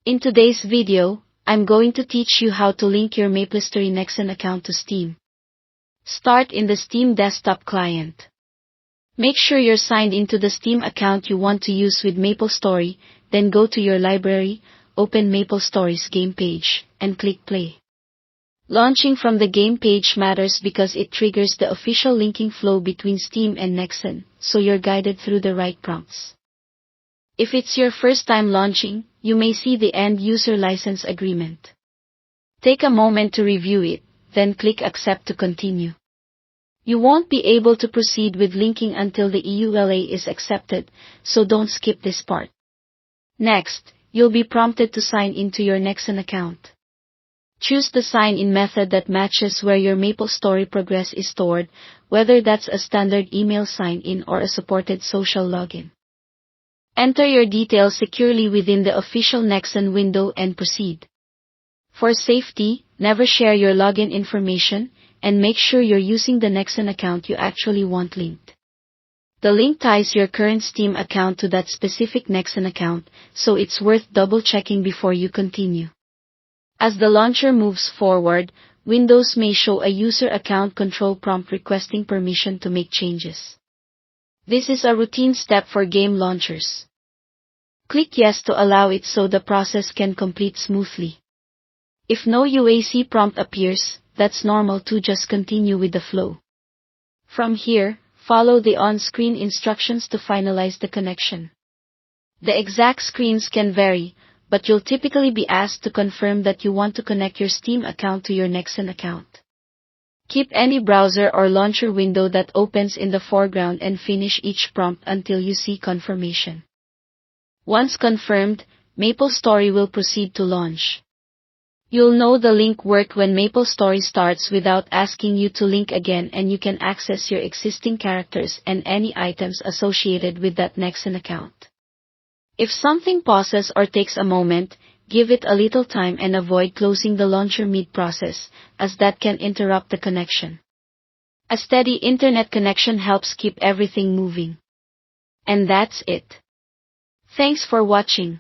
In today's video, I'm going to teach you how to link your Maplestory Nexon account to Steam. Start in the Steam desktop client. Make sure you're signed into the Steam account you want to use with Maplestory, then go to your library, open Maplestory's game page, and click play. Launching from the game page matters because it triggers the official linking flow between Steam and Nexon, so you're guided through the right prompts. If it's your first time launching, you may see the End User License Agreement. Take a moment to review it, then click Accept to continue. You won't be able to proceed with linking until the EULA is accepted, so don't skip this part. Next, you'll be prompted to sign into your Nexon account. Choose the sign-in method that matches where your Maplestory progress is stored, whether that's a standard email sign-in or a supported social login. Enter your details securely within the official Nexon window and proceed. For safety, never share your login information, and make sure you're using the Nexon account you actually want linked. The link ties your current Steam account to that specific Nexon account, so it's worth double-checking before you continue. As the launcher moves forward, Windows may show a user account control prompt requesting permission to make changes. This is a routine step for game launchers. Click Yes to allow it so the process can complete smoothly. If no UAC prompt appears, that's normal too, just continue with the flow. From here, follow the on-screen instructions to finalize the connection. The exact screens can vary, but you'll typically be asked to confirm that you want to connect your Steam account to your Nexon account. Keep any browser or launcher window that opens in the foreground and finish each prompt until you see confirmation. Once confirmed, Maplestory will proceed to launch. You'll know the link worked when Maplestory starts without asking you to link again, and you can access your existing characters and any items associated with that Nexon account. If something pauses or takes a moment, give it a little time and avoid closing the launcher mid-process, as that can interrupt the connection. A steady internet connection helps keep everything moving. And that's it. Thanks for watching.